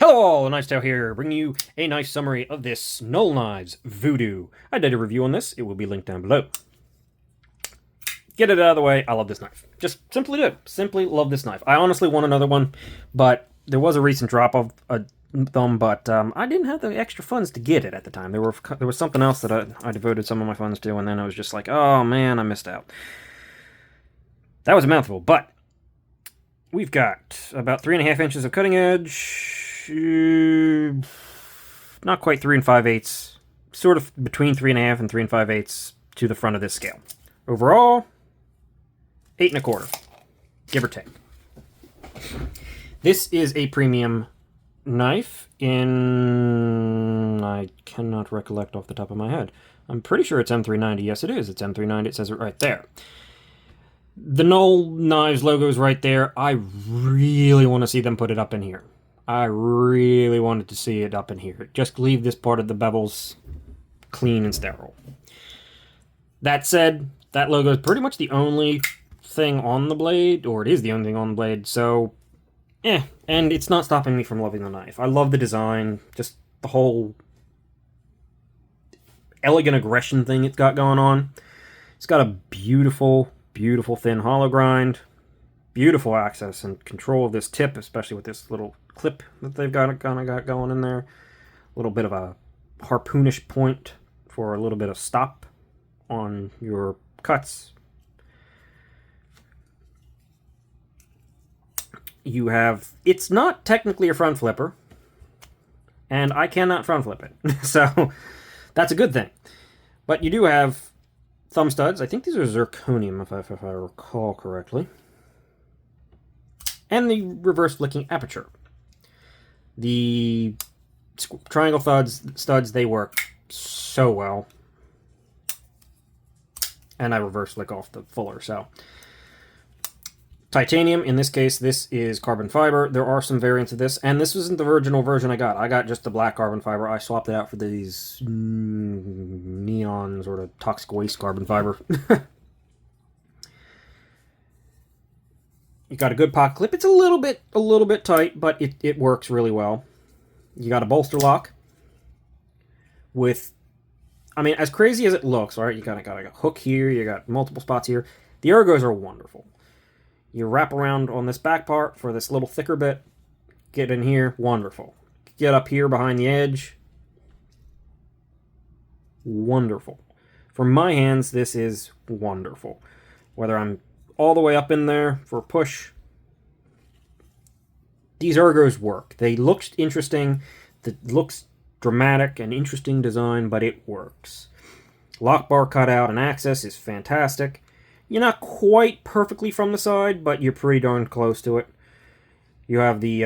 Hello all, Knives Tale here, bringing you a nice summary of this Null Knives Voodoo. I did a review on this, it will be linked down below. Get it out of the way, I love this knife. Just simply do. Simply love this knife. I honestly want another one, but there was a recent drop of them, but I didn't have the extra funds to get it at the time. There was something else that I devoted some of my funds to, and then I was just like, oh man, I missed out. That was a mouthful, but we've got about 3.5 inches of cutting edge. Not quite 3 5/8, sort of between 3.5 and 3 5/8 to the front of this scale. Overall, 8 1/4, give or take. This is a premium knife in, I cannot recollect off the top of my head. I'm pretty sure it's M390. Yes, it is. It's M390. It says it right there. The Null Knives logo is right there. I really want to see them put it up in here. I really wanted to see it up in here. Just leave this part of the bevels clean and sterile. That said, that logo is pretty much the only thing on the blade, or it is the only thing on the blade, so and it's not stopping me from loving the knife. I love the design, just the whole elegant aggression thing it's got going on. It's got a beautiful, beautiful thin hollow grind, beautiful access and control of this tip, especially with this little clip that they've got going in there. A little bit of a harpoonish point for a little bit of stop on your cuts. You have, it's not technically a front flipper, and I cannot front flip it, so that's a good thing. But you do have thumb studs. I think these are zirconium, if I recall correctly. And the reverse flicking aperture. The triangle studs, they work so well. And I reverse flick off the fuller, so. Titanium, in this case, this is carbon fiber. There are some variants of this, and this wasn't the original version I got. I got just the black carbon fiber. I swapped it out for these neon sort of toxic waste carbon fiber. You got a good pocket clip. It's a little bit tight, but it works really well. You got a bolster lock with, I mean, as crazy as it looks, right? You got a hook here. You got multiple spots here. The ergos are wonderful. You wrap around on this back part for this little thicker bit. Get in here, wonderful. Get up here behind the edge, wonderful. For my hands, this is wonderful. Whether I'm all the way up in there for a push, these ergos work. They look interesting. It looks dramatic and interesting design, but it works. Lock bar cutout and access is fantastic. You're not quite perfectly from the side, but you're pretty darn close to it. You have the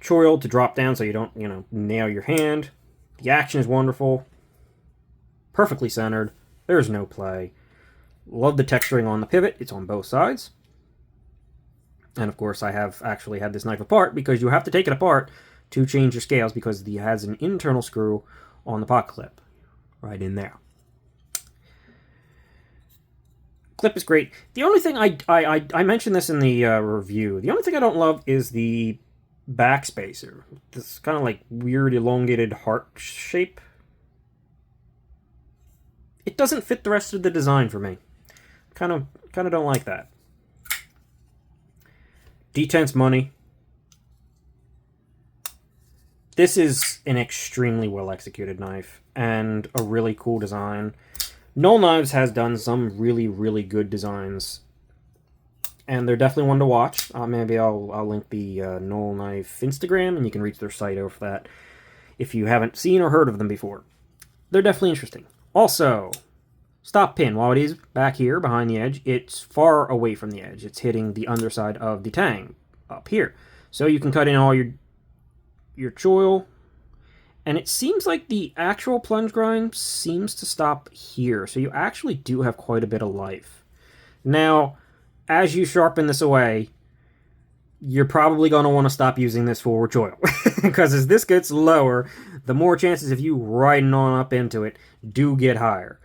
choil to drop down so you don't, nail your hand. The action is wonderful. Perfectly centered. There's no play. Love the texturing on the pivot. It's on both sides. And of course, I have actually had this knife apart because you have to take it apart to change your scales because it has an internal screw on the pocket clip. Right in there. Clip is great. The only thing I mentioned this in the review. The only thing I don't love is the backspacer. This kind of like weird elongated heart shape. It doesn't fit the rest of the design for me. Kind of don't like that. Detents money. This is an extremely well executed knife and a really cool design. Null Knives has done some really, really good designs, and they're definitely one to watch. Maybe I'll link the Null Knife Instagram, and you can reach their site over that if you haven't seen or heard of them before. They're definitely interesting. Also, stop pin. While it is back here behind the edge, it's far away from the edge. It's hitting the underside of the tang up here. So you can cut in all your choil. And it seems like the actual plunge grind seems to stop here. So you actually do have quite a bit of life. Now, as you sharpen this away, you're probably going to want to stop using this forward choil. Because as this gets lower, the more chances of you riding on up into it do get higher.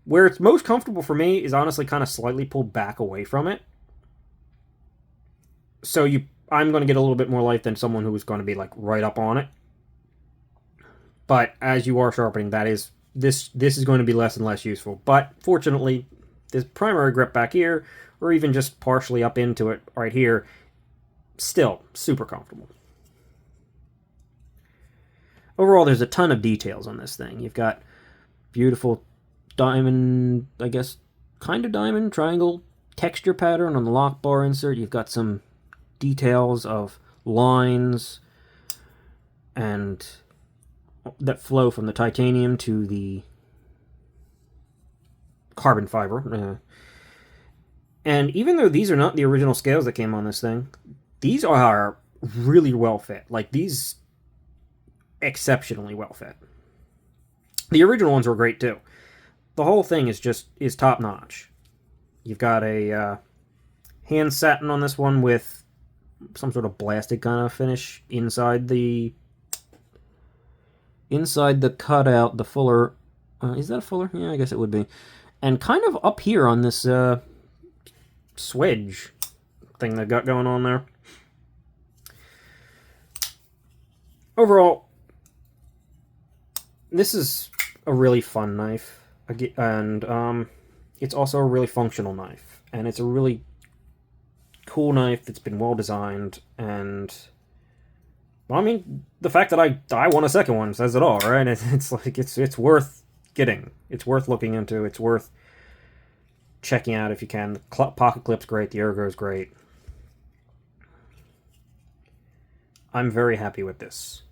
Where it's most comfortable for me is honestly kind of slightly pulled back away from it. So you I'm going to get a little bit more life than someone who is going to be like right up on it. But as you are sharpening, this is going to be less and less useful. But fortunately, this primary grip back here, or even just partially up into it right here, still super comfortable. Overall, there's a ton of details on this thing. You've got beautiful diamond, I guess, kind of diamond, triangle texture pattern on the lock bar insert. You've got some details of lines and that flow from the titanium to the carbon fiber. And even though these are not the original scales that came on this thing, these are really well fit. Like, these exceptionally well fit. The original ones were great too. The whole thing is top notch. You've got a hand satin on this one with some sort of blasted kind of finish inside the cutout, the fuller. Is that a fuller? Yeah, I guess it would be. And kind of up here on this swedge thing they got going on there. Overall, this is a really fun knife, and it's also a really functional knife, and it's a really cool knife that's been well designed, and well, I mean, the fact that I want a second one says it all, right? It's like it's worth getting, it's worth looking into, it's worth checking out if you can. The pocket clip's great, the ergo's great. I'm very happy with this.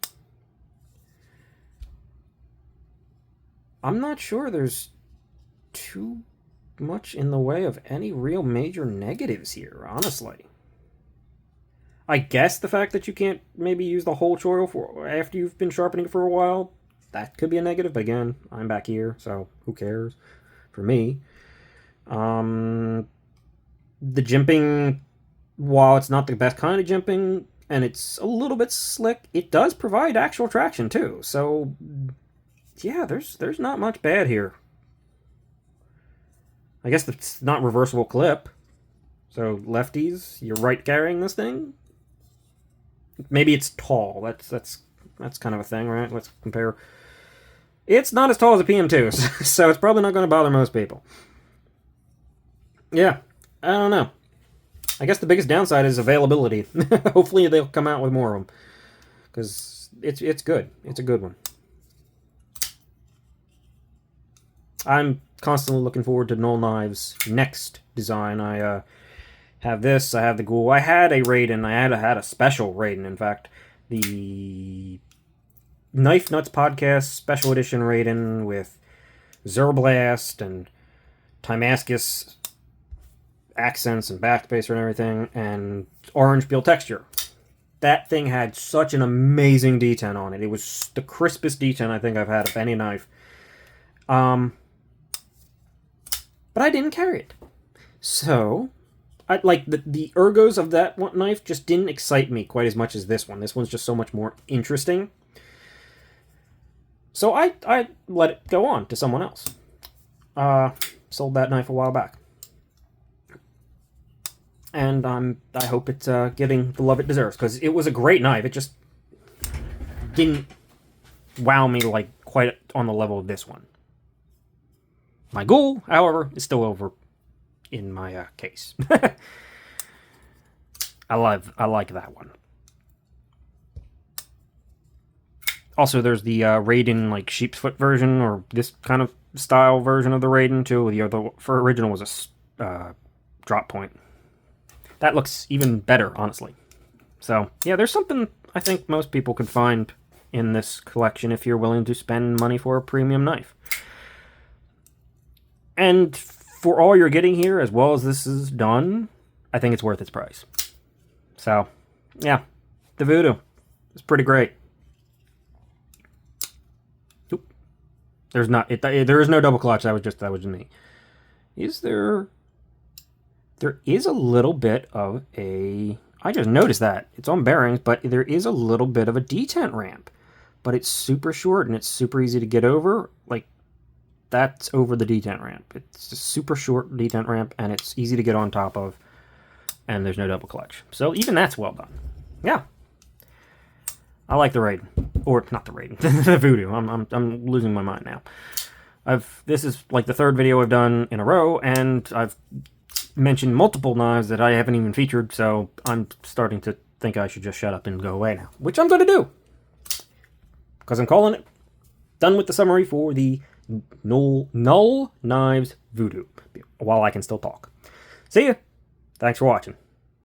I'm not sure there's too much in the way of any real major negatives here, honestly. I guess the fact that you can't maybe use the whole choil for after you've been sharpening for a while, that could be a negative, but again, I'm back here, so who cares? For me. The jimping, while it's not the best kind of jimping, and it's a little bit slick, it does provide actual traction too, so yeah, there's not much bad here. I guess it's not reversible clip. So lefties, you're right carrying this thing. Maybe it's tall. That's kind of a thing, right? Let's compare. It's not as tall as a PM2, so it's probably not going to bother most people. Yeah, I don't know. I guess the biggest downside is availability. Hopefully they'll come out with more of them, because it's good. It's a good one. I'm constantly looking forward to Null Knives' next design. I have this, I have the Ghoul. I had a Raiden, I had a special Raiden, in fact. The Knife Nuts Podcast Special Edition Raiden with Zerblast and Timascus accents and backspacer and everything, and orange peel texture. That thing had such an amazing detent on it. It was the crispest detent I think I've had of any knife. But I didn't carry it. So, the ergos of that one knife just didn't excite me quite as much as this one. This one's just so much more interesting. So I let it go on to someone else. Sold that knife a while back. And I hope it's getting the love it deserves, because it was a great knife. It just didn't wow me like quite on the level of this one. My Ghoul, however, is still over in my case. I like that one. Also, there's the Raiden like sheep's foot version, or this kind of style version of the Raiden too. The other for original was a drop point. That looks even better, honestly. So yeah, there's something I think most people could find in this collection if you're willing to spend money for a premium knife. And for all you're getting here, as well as this is done, I think it's worth its price. So, yeah, the Voodoo is pretty great. Oop. There is no double clutch. That was just me. Is there? There is a little bit of a. I just noticed that it's on bearings, but there is a little bit of a detent ramp, but it's super short and it's super easy to get over. Like, that's over the detent ramp. It's a super short detent ramp, and it's easy to get on top of. and there's no double clutch. So even that's well done. Yeah. I like the Raiden. Or, not the Raiden, the Voodoo. I'm losing my mind now. This is like the third video I've done in a row, and I've mentioned multiple knives that I haven't even featured, so I'm starting to think I should just shut up and go away now. Which I'm going to do. Because I'm calling it done with the summary for the Null Knives Voodoo. While I can still talk. See ya. Thanks for watching.